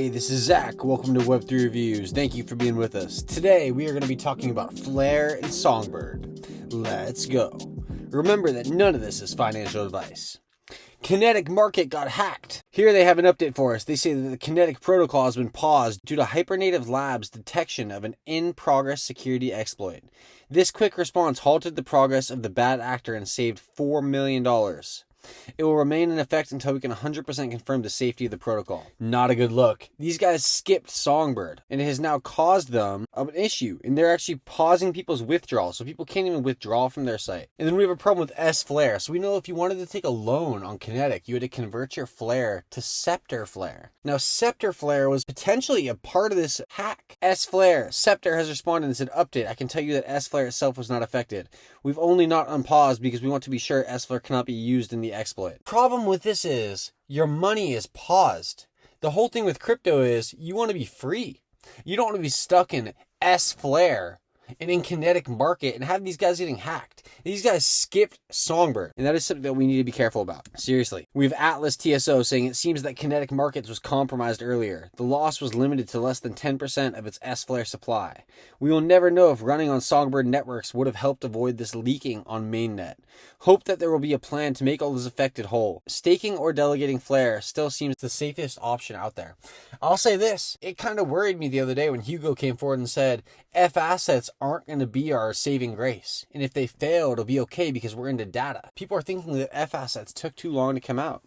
Hey, this is Zach. Welcome to Web3 Reviews. Thank you for being with us. Today, we are going to be talking about FLR and Songbird. Let's go. Remember that none of this is financial advice. Kinetic market got hacked. Here they have an update for us. They say that the Kinetic protocol has been paused due to Hypernative Labs' detection of an in-progress security exploit. This quick response halted the progress of the bad actor and saved $4 million. It will remain in effect until we can 100% confirm the safety of the protocol. Not a good look. These guys skipped Songbird, and it has now caused them an issue, and they're actually pausing people's withdrawals, so people can't even withdraw from their site. And then we have a problem with SFLR. So we know if you wanted to take a loan on Kinetic, you had to convert your FLR to SceptreLS. Now, SceptreLS was potentially a part of this hack. SFLR, Scepter has responded and said, update, I can tell you that SFLR itself was not affected. We've only not unpaused because we want to be sure SFLR cannot be used in the exploit. Problem with this is your money is paused. The whole thing with crypto is you want to be free. You don't want to be stuck in SFLR and in Kinetic market and have these guys getting hacked. These guys skipped Songbird, and that is something that we need to be careful about. Seriously. We have Atlas TSO saying it seems that Kinetic markets was compromised earlier. The loss was limited to less than 10% of its SFLR supply. We will never know if running on Songbird networks would have helped avoid this leaking on mainnet. Hope that there will be a plan to make all those affected whole. Staking or delegating FLR still seems the safest option out there. I'll say this, it kind of worried me the other day when Hugo came forward and said, F assets aren't going to be our saving grace. And if they fail, it'll be okay because we're into data. People are thinking that F assets took too long to come out.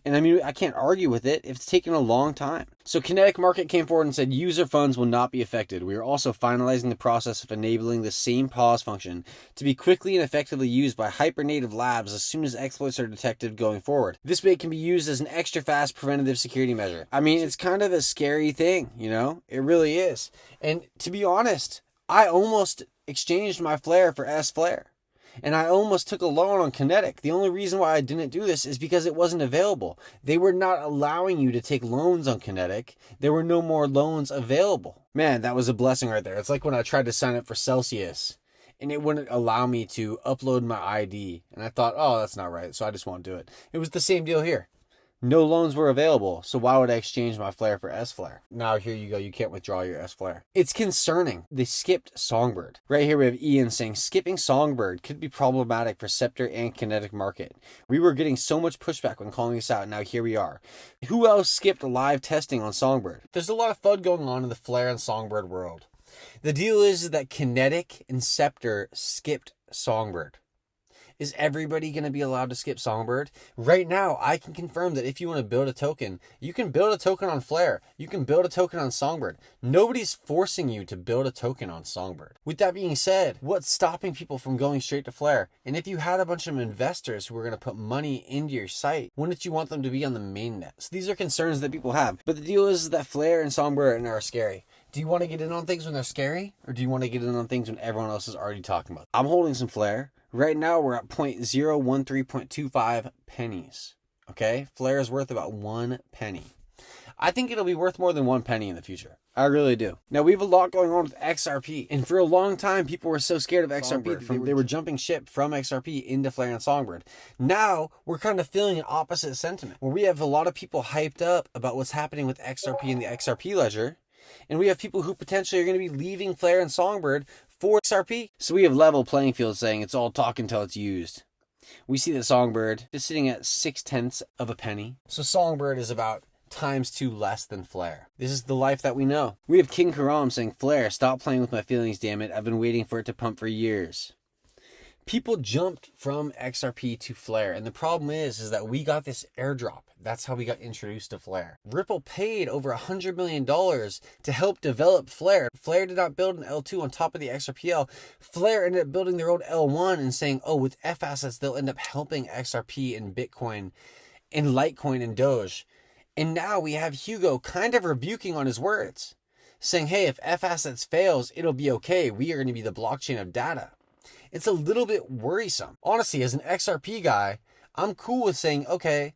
And I mean, I can't argue with it if it's taken a long time. So Kinetic Market came forward and said user funds will not be affected. We are also finalizing the process of enabling the same pause function to be quickly and effectively used by Hypernative Labs as soon as exploits are detected going forward. This way it can be used as an extra fast preventative security measure. I mean, it's kind of a scary thing, you know? It really is. And to be honest, I almost exchanged my FLR for SFLR. And I almost took a loan on Kinetic. The only reason why I didn't do this is because it wasn't available. They were not allowing you to take loans on Kinetic. There were no more loans available. Man, that was a blessing right there. It's like when I tried to sign up for Celsius and it wouldn't allow me to upload my ID. And I thought, oh, that's not right. So I just won't do it. It was the same deal here. No loans were available, so why would I exchange my FLR for SFLR? Now here you go, you can't withdraw your SFLR. It's concerning. They skipped Songbird. Right here we have Ian saying, skipping Songbird could be problematic for Scepter and Kinetic market. We were getting so much pushback when calling this out, and now here we are. Who else skipped live testing on Songbird? There's a lot of FUD going on in the FLR and Songbird world. The deal is that Kinetic and Scepter skipped Songbird. Is everybody going to be allowed to skip Songbird? Right now, I can confirm that if you want to build a token, you can build a token on FLR. You can build a token on Songbird. Nobody's forcing you to build a token on Songbird. With that being said, what's stopping people from going straight to FLR? And if you had a bunch of investors who were going to put money into your site, wouldn't you want them to be on the mainnet? So these are concerns that people have. But the deal is that FLR and Songbird are scary. Do you want to get in on things when they're scary? Or do you want to get in on things when everyone else is already talking about them? I'm holding some FLR. Right now, we're at 0.013.25 pennies. Okay? FLR is worth about 1 penny. I think it'll be worth more than 1 penny in the future. I really do. Now, we have a lot going on with XRP. And for a long time, people were so scared of XRP. They were jumping ship from XRP into FLR and Songbird. Now, we're kind of feeling an opposite sentiment, where we have a lot of people hyped up about what's happening with XRP and the XRP ledger. And we have people who potentially are going to be leaving FLR and Songbird for XRP. So we have level playing field saying it's all talk until it's used. We see that Songbird is sitting at 0.6 of a penny. So Songbird is about ×2 less than FLR. This is the life that we know. We have King Karam saying, FLR, stop playing with my feelings, damn it. I've been waiting for it to pump for years. People jumped from XRP to FLR, and the problem is that we got this airdrop. That's how we got introduced to FLR. Ripple paid over $100 million to help develop FLR. FLR did not build an L2 on top of the XRPL. FLR ended up building their own L1 and saying, oh, with F assets, they'll end up helping XRP and Bitcoin and Litecoin and Doge. And now we have Hugo kind of rebuking on his words, saying, hey, if F assets fails, it'll be okay. We are going to be the blockchain of data. It's a little bit worrisome. Honestly, as an XRP guy, I'm cool with saying, okay,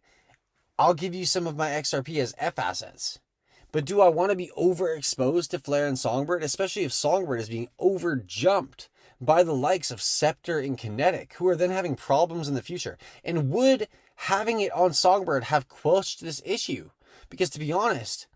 I'll give you some of my XRP as F assets. But do I want to be overexposed to FLR and Songbird, especially if Songbird is being overjumped by the likes of Scepter and Kinetic, who are then having problems in the future? And would having it on Songbird have quashed this issue? Because to be honest,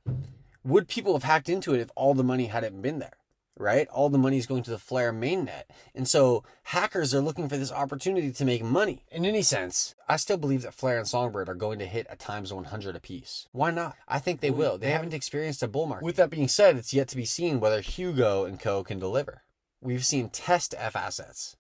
Would people have hacked into it if all the money hadn't been there? Right? All the money is going to the FLR mainnet. And so hackers are looking for this opportunity to make money. In any sense, I still believe that FLR and Songbird are going to hit a times 100 apiece. Why not? I think they will. They haven't experienced a bull market. With that being said, it's yet to be seen whether Hugo and Co. can deliver. We've seen test F assets.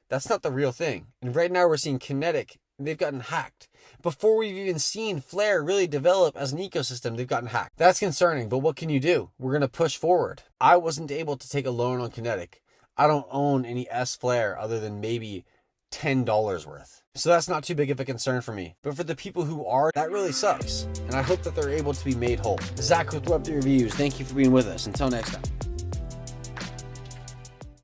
That's not the real thing. And right now we're seeing Kinetic. They've gotten hacked. Before we've even seen FLR really develop as an ecosystem, they've gotten hacked. That's concerning, but what can you do? We're going to push forward. I wasn't able to take a loan on Kinetic. I don't own any FLR other than maybe $10 worth. So that's not too big of a concern for me. But for the people who are, that really sucks. And I hope that they're able to be made whole. Zach with Web3 Reviews. Thank you for being with us. Until next time.